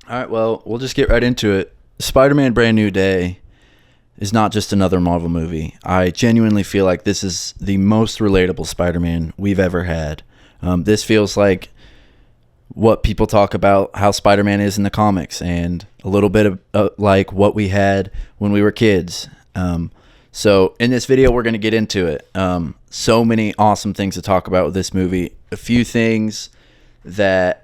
All right, well, we'll just get right into it. Spider-Man Brand New Day is not just another Marvel movie. I genuinely feel like this is the most relatable Spider-Man we've ever had. This feels like what people talk about how Spider-Man is in the comics, and a little bit of like what we had when we were kids. So in this video, we're going to get into it. So many awesome things to talk about with this movie. A few things that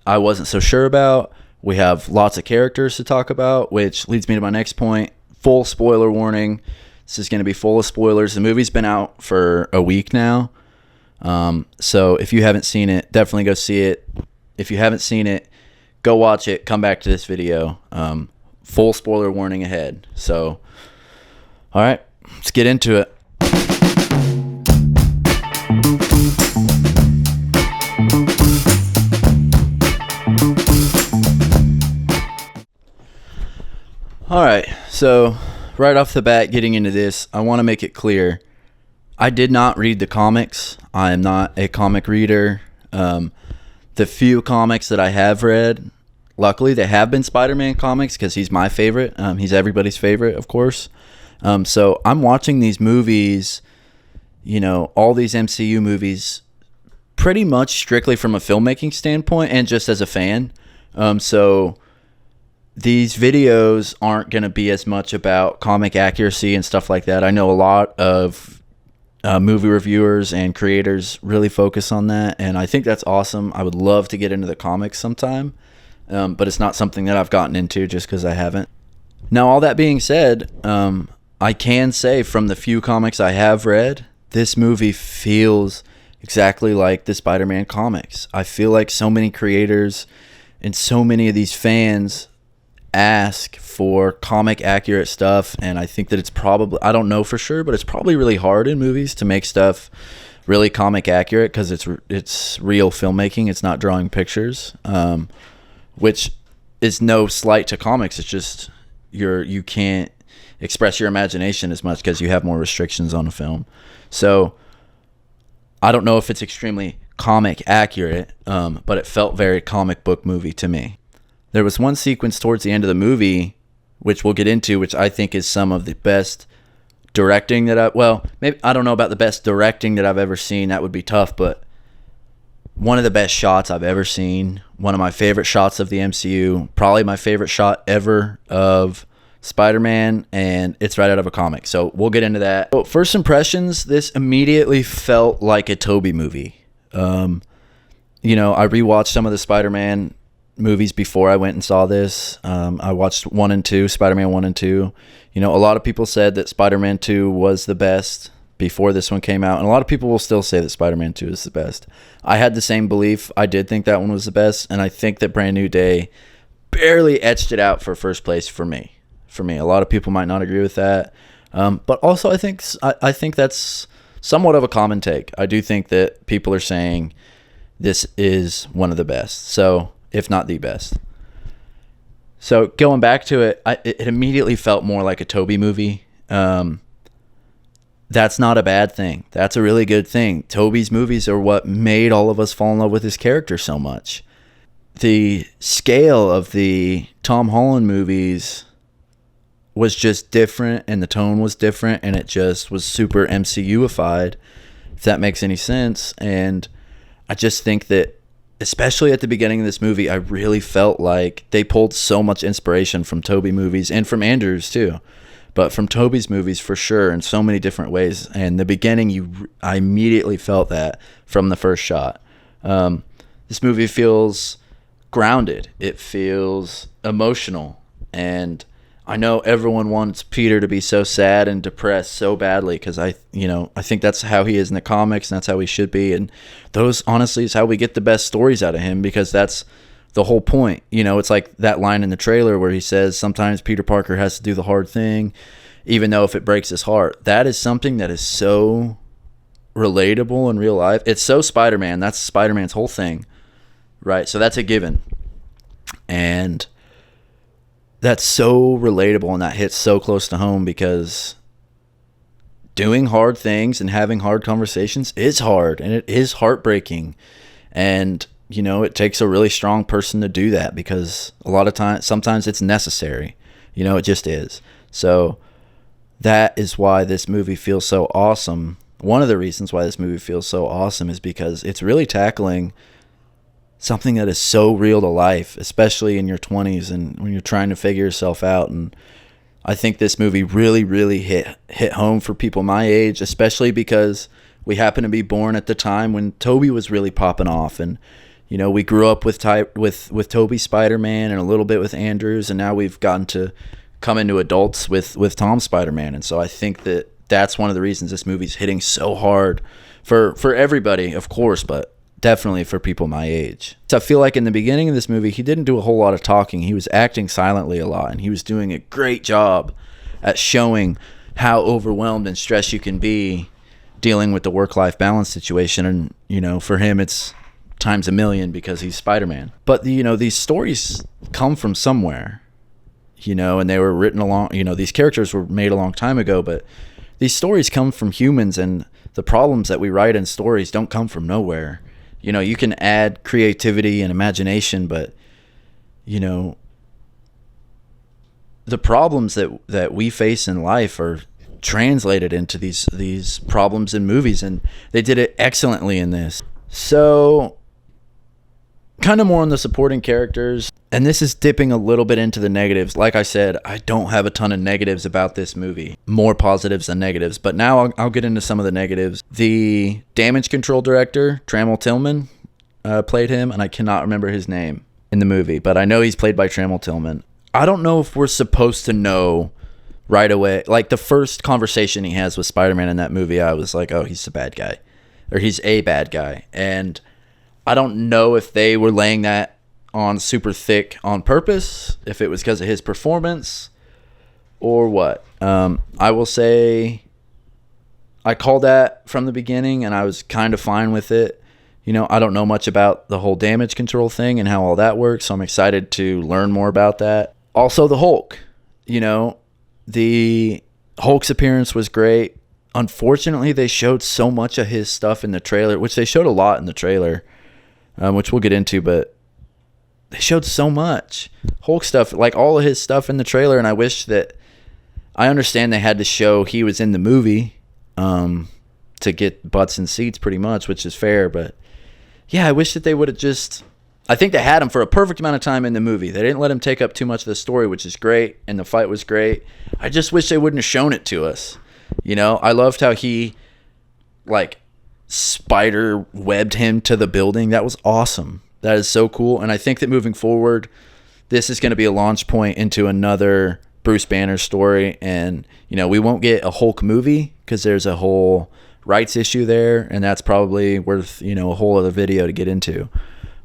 I wasn't so sure about. We have lots of characters to talk about, which leads me to my next point. Full spoiler warning. This is going to be full of spoilers. The movie's been out for a week now. So if you haven't seen it, definitely go see it. If you haven't seen it, go watch it. Come back to this video. Full spoiler warning ahead. So, all right, let's get into it. All right, so right off the bat, getting into this, I want to make it clear. I did not read the comics. I am not a comic reader. The few comics that I have read, luckily, they have been Spider-Man comics because he's my favorite. He's everybody's favorite, of course. So I'm watching these movies, all these MCU movies, pretty much strictly from a filmmaking standpoint and just as a fan. So these videos aren't going to be as much about comic accuracy and stuff like that. I know a lot of movie reviewers and creators really focus on that, and I think that's awesome. I would love to get into the comics sometime, but it's not something that I've gotten into just because I haven't. Now, all that being said, I can say from the few comics I have read, this movie feels exactly like the Spider-Man comics. I feel like so many creators and so many of these fans ask for comic accurate stuff, and I think that it's probably, I don't know for sure, but it's probably really hard in movies to make stuff really comic accurate because it's real filmmaking. It's not drawing pictures, which is no slight to comics. It's just you can't express your imagination as much because you have more restrictions on a film. So I don't know if it's extremely comic accurate, but it felt very comic book movie to me. There was one sequence towards the end of the movie, which we'll get into, which I think is some of the best directing that maybe I don't know about the best directing that I've ever seen. That would be tough, but one of the best shots I've ever seen. One of my favorite shots of the MCU. Probably my favorite shot ever of Spider-Man, and it's right out of a comic. So we'll get into that. So first impressions, this immediately felt like a Tobey movie. I rewatched some of the Spider-Man movies before I went and saw this. I watched 1 and 2, Spider-Man 1 and 2. A lot of people said that Spider-Man 2 was the best before this one came out, and a lot of people will still say that Spider-Man 2 is the best. I had the same belief. I did think that one was the best, and I think that Brand New Day barely etched it out for first place for me. A lot of people might not agree with that, but also I think that's somewhat of a common take. I do think that people are saying this is one of the best. So if not the best. So going back to it, it immediately felt more like a Tobey movie. That's not a bad thing. That's a really good thing. Tobey's movies are what made all of us fall in love with his character so much. The scale of the Tom Holland movies was just different, and the tone was different, and it just was super MCU-ified, if that makes any sense. And I just think that especially at the beginning of this movie, I really felt like they pulled so much inspiration from Tobey movies and from Andrew's too, but from Tobey's movies for sure in so many different ways. And the beginning, I immediately felt that from the first shot. This movie feels grounded. It feels emotional, and I know everyone wants Peter to be so sad and depressed so badly because I think that's how he is in the comics, and that's how he should be. And those, honestly, is how we get the best stories out of him, because that's the whole point. It's like that line in the trailer where he says sometimes Peter Parker has to do the hard thing, even though if it breaks his heart. That is something that is so relatable in real life. It's so Spider-Man. That's Spider-Man's whole thing, right? So that's a given. And that's so relatable, and that hits so close to home, because doing hard things and having hard conversations is hard, and it is heartbreaking. And it takes a really strong person to do that, because a lot of times, sometimes it's necessary. It just is. So that is why this movie feels so awesome. One of the reasons why this movie feels so awesome is because it's really tackling something that is so real to life, especially in your 20s and when you're trying to figure yourself out. And I think this movie really, really hit home for people my age, especially because we happen to be born at the time when Toby was really popping off. And we grew up with Toby Spider-Man and a little bit with Andrews, and now we've gotten to come into adults with Tom Spider-Man. And so I think that's one of the reasons this movie's hitting so hard for everybody, of course, but definitely for people my age. So I feel like in the beginning of this movie, he didn't do a whole lot of talking. He was acting silently a lot, and he was doing a great job at showing how overwhelmed and stressed you can be dealing with the work-life balance situation. And, for him, it's times a million because he's Spider-Man. But, these stories come from somewhere, and they were written along, these characters were made a long time ago, but these stories come from humans, and the problems that we write in stories don't come from nowhere. You can add creativity and imagination, but, the problems that we face in life are translated into these problems in movies, and they did it excellently in this. So kind of more on the supporting characters, and this is dipping a little bit into the negatives. Like I said, I don't have a ton of negatives about this movie, more positives than negatives, but now I'll get into some of the negatives. The damage control director, Trammell Tillman, played him, and I cannot remember his name in the movie, but I know he's played by Trammell Tillman. I don't know if we're supposed to know right away. Like, the first conversation he has with Spider-Man in that movie, I was like, oh, he's the bad guy, or he's a bad guy. And I don't know if they were laying that on super thick on purpose, if it was because of his performance or what. I will say I called that from the beginning, and I was kind of fine with it. I don't know much about the whole damage control thing and how all that works, so I'm excited to learn more about that. Also, the Hulk. The Hulk's appearance was great. Unfortunately, they showed so much of his stuff in the trailer, which they showed a lot in the trailer, which we'll get into, but they showed so much Hulk stuff, like all of his stuff in the trailer, and I wish that, I understand they had to show he was in the movie to get butts and seats pretty much, which is fair, but yeah, I wish that they would have just, I think they had him for a perfect amount of time in the movie. They didn't let him take up too much of the story, which is great, and the fight was great. I just wish they wouldn't have shown it to us. I loved how he, spider webbed him to the building. That was awesome. That is so cool. And I think that moving forward, this is going to be a launch point into another Bruce Banner story. And, we won't get a Hulk movie because there's a whole rights issue there, and that's probably worth, a whole other video to get into.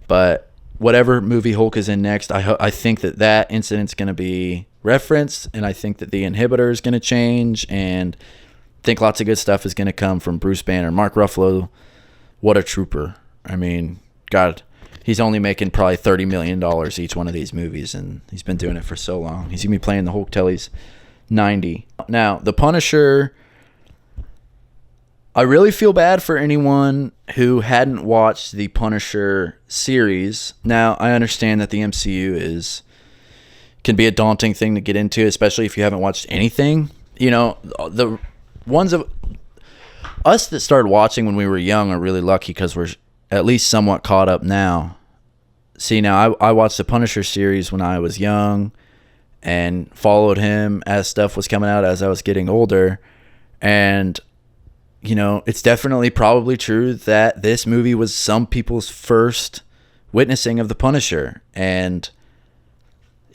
But whatever movie Hulk is in next, I think that incident's going to be referenced, and I think that the inhibitor is going to change, and I think lots of good stuff is going to come from Bruce Banner. Mark Ruffalo, what a trooper. I mean, God, he's only making probably $30 million each one of these movies, and he's been doing it for so long. He's going to be playing the Hulk till he's 90. Now, The Punisher, I really feel bad for anyone who hadn't watched the Punisher series. Now, I understand that the MCU can be a daunting thing to get into, especially if you haven't watched anything. The ones of us that started watching when we were young are really lucky because we're at least somewhat caught up now. See, now I watched the Punisher series when I was young and followed him as stuff was coming out as I was getting older. And it's definitely probably true that this movie was some people's first witnessing of the Punisher. And,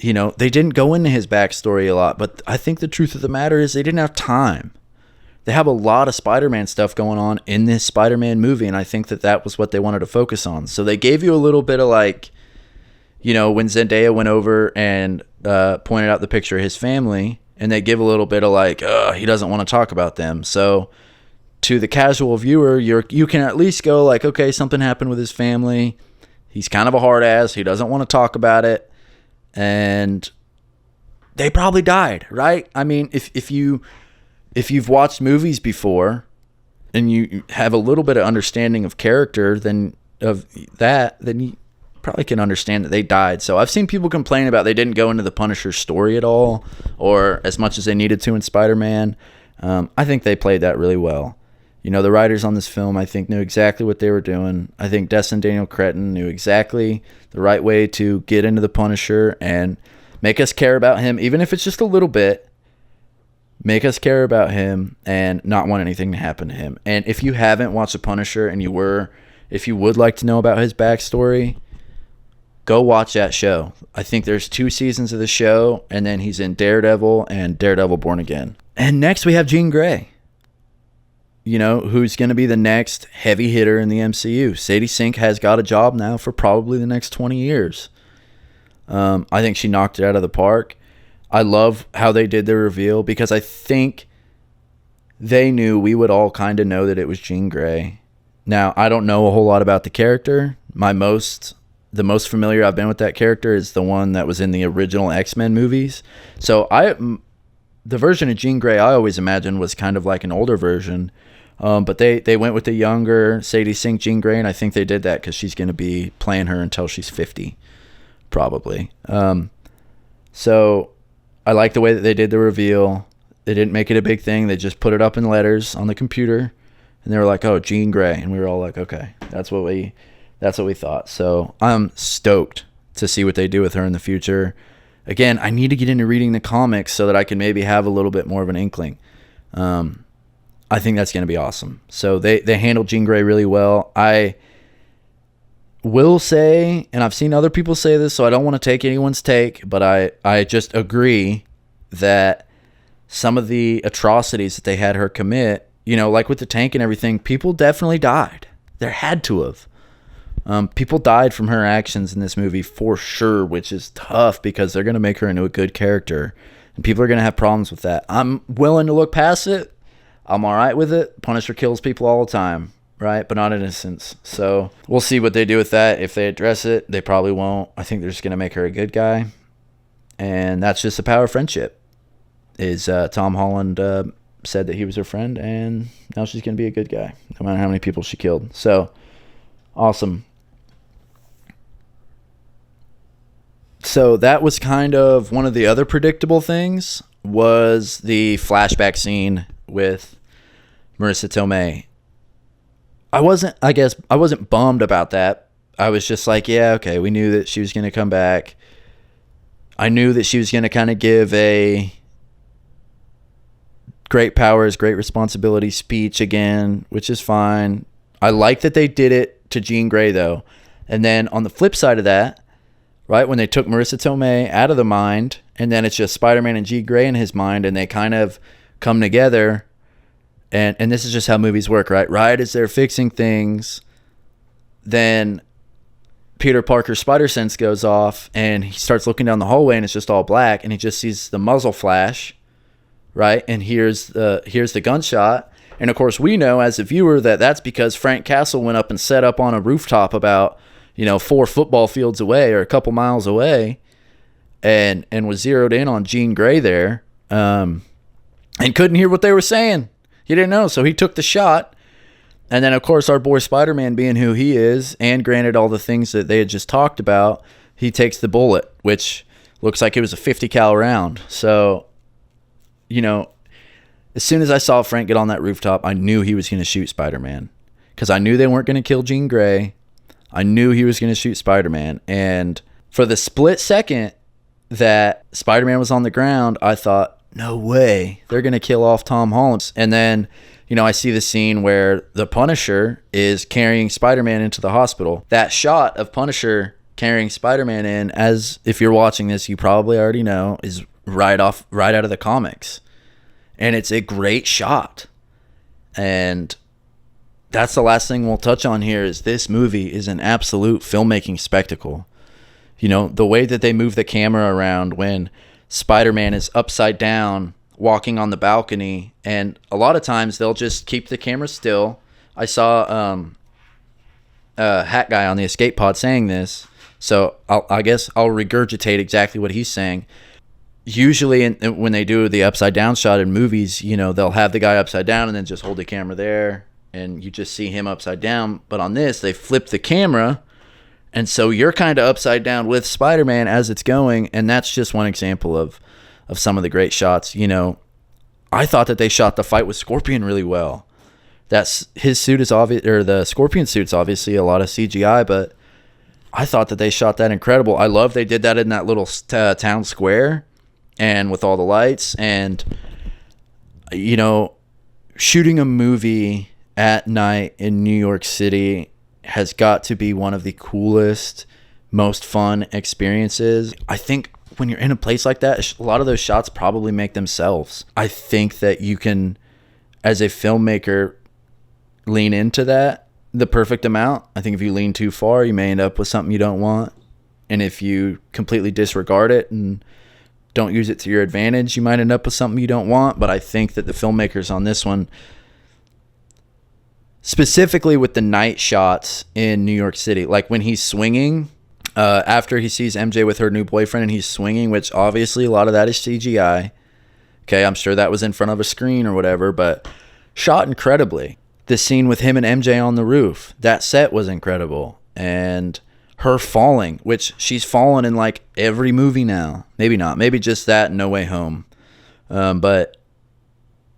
they didn't go into his backstory a lot, but I think the truth of the matter is they didn't have time. They have a lot of Spider-Man stuff going on in this Spider-Man movie, and I think that was what they wanted to focus on. So they gave you a little bit of when Zendaya went over and pointed out the picture of his family, and they give a little bit of he doesn't want to talk about them. So to the casual viewer, you can at least go okay, something happened with his family. He's kind of a hard ass. He doesn't want to talk about it. And they probably died, right? I mean, if you've watched movies before and you have a little bit of understanding of character, then probably can understand that they died. So I've seen people complain about they didn't go into the Punisher story at all, or as much as they needed to in Spider-Man. I think they played that really well. The writers on this film, I think, knew exactly what they were doing. I think Destin Daniel Cretton knew exactly the right way to get into the Punisher and make us care about him, even if it's just a little bit. Make us care about him and not want anything to happen to him. And if you haven't watched The Punisher and if you would like to know about his backstory, go watch that show. I think there's 2 seasons of the show, and then he's in Daredevil and Daredevil Born Again. And next we have Jean Grey, who's going to be the next heavy hitter in the MCU. Sadie Sink has got a job now for probably the next 20 years. I think she knocked it out of the park. I love how they did the reveal because I think they knew we would all kind of know that it was Jean Grey. Now, I don't know a whole lot about the character. The most familiar I've been with that character is the one that was in the original X-Men movies. So the version of Jean Grey I always imagined was kind of like an older version. But they went with the younger Sadie Sink Jean Grey, and I think they did that because she's going to be playing her until she's 50, probably. So I like the way that they did the reveal. They didn't make it a big thing. They just put it up in letters on the computer, and they were like, "Oh, Jean Grey," and we were all like, "Okay, that's what we thought." So I'm stoked to see what they do with her in the future. Again, I need to get into reading the comics so that I can maybe have a little bit more of an inkling. I think that's going to be awesome. So they handled Jean Grey really well. I will say, and I've seen other people say this, so I don't want to take anyone's take, but I just agree that some of the atrocities that they had her commit, like with the tank and everything, people definitely died. There had to have. People died from her actions in this movie for sure, which is tough because they're going to make her into a good character, and people are going to have problems with that. I'm willing to look past it. I'm all right with it. Punisher kills people all the time, right? But not innocents. So we'll see what they do with that. If they address it, they probably won't. I think they're just going to make her a good guy. And that's just the power of friendship. Tom Holland said that he was her friend, and now she's going to be a good guy, no matter how many people she killed. So, awesome. So that was kind of one of the other predictable things, was the flashback scene with Marissa Tomei. I wasn't bummed about that. I was just like, yeah, okay, we knew that she was going to come back. I knew that she was going to kind of give a great powers, great responsibility speech again, which is fine. I like that they did it to Jean Grey, though. And then on the flip side of that, right, when they took Marissa Tomei out of the mind, and then it's just Spider-Man and Jean Grey in his mind, and they kind of come together, and this is just how movies work, right? Right as they're fixing things, then Peter Parker's spider sense goes off, and he starts looking down the hallway, and it's just all black, and he just sees the muzzle flash, right? And here's the gunshot. And of course, we know as a viewer that that's because Frank Castle went up and set up on a rooftop about 4 football fields away or a couple miles away, and was zeroed in on Jean Grey there, and couldn't hear what they were saying. He didn't know, so he took the shot. And then, of course, our boy Spider-Man, being who he is, and granted all the things that they had just talked about, he takes the bullet, which looks like it was a 50 cal round. So, as soon as I saw Frank get on that rooftop, I knew he was going to shoot Spider-Man, because I knew they weren't going to kill Jean Grey. I knew he was going to shoot Spider-Man. And for the split second that Spider-Man was on the ground, I thought, no way, they're going to kill off Tom Holland. And then, I see the scene where the Punisher is carrying Spider-Man into the hospital. That shot of Punisher carrying Spider-Man in, as if you're watching this, you probably already know, is right out of the comics. And it's a great shot. And that's the last thing we'll touch on here, is this movie is an absolute filmmaking spectacle. The way that they move the camera around when Spider-Man is upside down walking on the balcony, and a lot of times they'll just keep the camera still. I saw a Hat Guy on the Escape Pod saying this, so I guess I'll regurgitate exactly what he's saying. Usually when they do the upside down shot in movies, they'll have the guy upside down and then just hold the camera there, and you just see him upside down. But on this, they flip the camera, And so you're kind of upside down with Spider-Man as it's going, and that's just one example of some of the great shots. You know, I thought that they shot the fight with Scorpion really well. That's his suit is obvious, or the Scorpion suit's obviously a lot of CGI, but I thought that they shot that incredible. I love they did that in that little town square, and with all the lights, and you know, shooting a movie at night in New York City has got to be one of the coolest, most fun experiences. I think when you're in a place like that, a lot of those shots probably make themselves. I think that you can, as a filmmaker, lean into that the perfect amount. I think if you lean too far, you may end up with something you don't want. And if you completely disregard it and don't use it to your advantage, you might end up with something you don't want. But I think that the filmmakers on this one, specifically with the night shots in New York City, like when he's swinging, after he sees MJ with her new boyfriend and he's swinging, which obviously a lot of that is CGI. Okay, I'm sure that was in front of a screen or whatever, but shot incredibly. The scene with him and MJ on the roof, that set was incredible. And her falling, which she's fallen in like every movie now. Maybe not. Maybe just that, No Way Home. But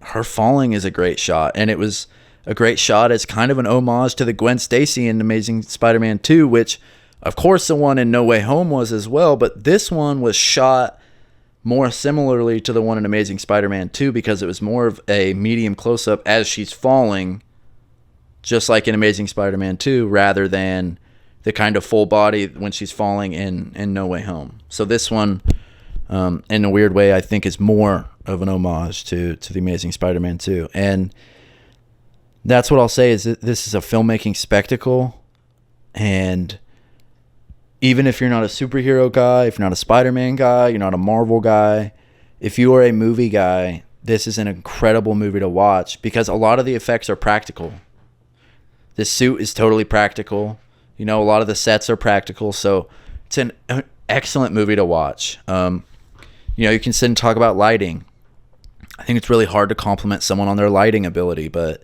her falling is a great shot. And it was a great shot as kind of an homage to the Gwen Stacy in Amazing Spider-Man 2, which, of course, the one in No Way Home was as well. But this one was shot more similarly to the one in Amazing Spider-Man 2 because it was more of a medium close-up as she's falling, just like in Amazing Spider-Man 2, rather than the kind of full body when she's falling in No Way Home. So this one, in a weird way, I think is more of an homage to the Amazing Spider-Man 2. And that's what I'll say is that this is a filmmaking spectacle. And even if you're not a superhero guy, if you're not a Spider-Man guy, you're not a Marvel guy, if you are a movie guy, this is an incredible movie to watch because a lot of the effects are practical. This suit is totally practical. You know, a lot of the sets are practical. So it's an excellent movie to watch. You know, you can sit and talk about lighting. I think it's really hard to compliment someone on their lighting ability, but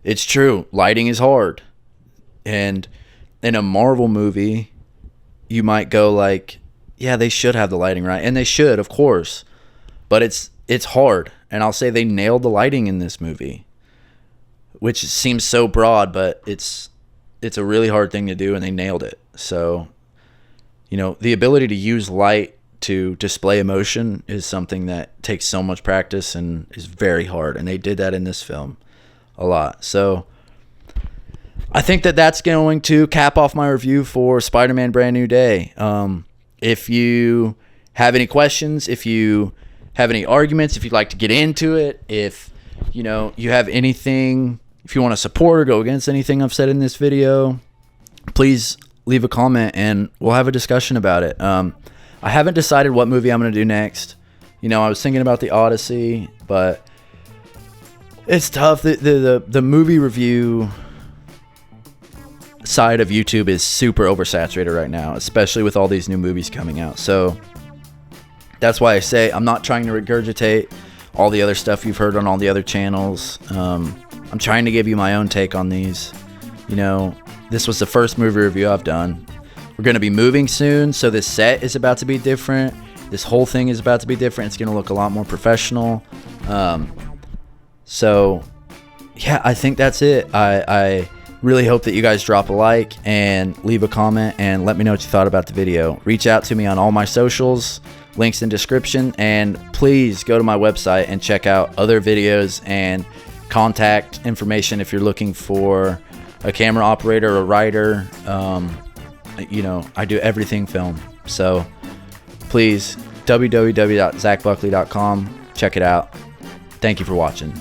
it's true. Lighting is hard. And in a Marvel movie, you might go like, yeah, they should have the lighting right. And they should, of course. But it's hard. And I'll say they nailed the lighting in this movie, which seems so broad, but it's a really hard thing to do, and they nailed it. So, you know, the ability to use light to display emotion is something that takes so much practice and is very hard. And they did that in this film a lot. So I think that that's going to cap off my review for Spider-Man Brand New Day. If you have any questions, if you have any arguments, if you'd like to get into it, if you know you have anything, if you want to support or go against anything I've said in this video, please leave a comment and we'll have a discussion about it. I haven't decided what movie I'm going to do next. You know, I was thinking about the Odyssey, but it's tough. The movie review side of YouTube is super oversaturated right now, especially with all these new movies coming out. So that's why I say I'm not trying to regurgitate all the other stuff you've heard on all the other channels. I'm trying to give you my own take on these. You know, this was the first movie review I've done. We're going to be moving soon, so this set is about to be different. This whole thing is about to be different. It's going to look a lot more professional. So, yeah, I think that's it. I really hope that you guys drop a like and leave a comment and let me know what you thought about the video. Reach out to me on all my socials, links in description, and please go to my website and check out other videos and contact information if you're looking for a camera operator, a writer. You know, I do everything film. So please, www.zachbuckley.com. Check it out. Thank you for watching.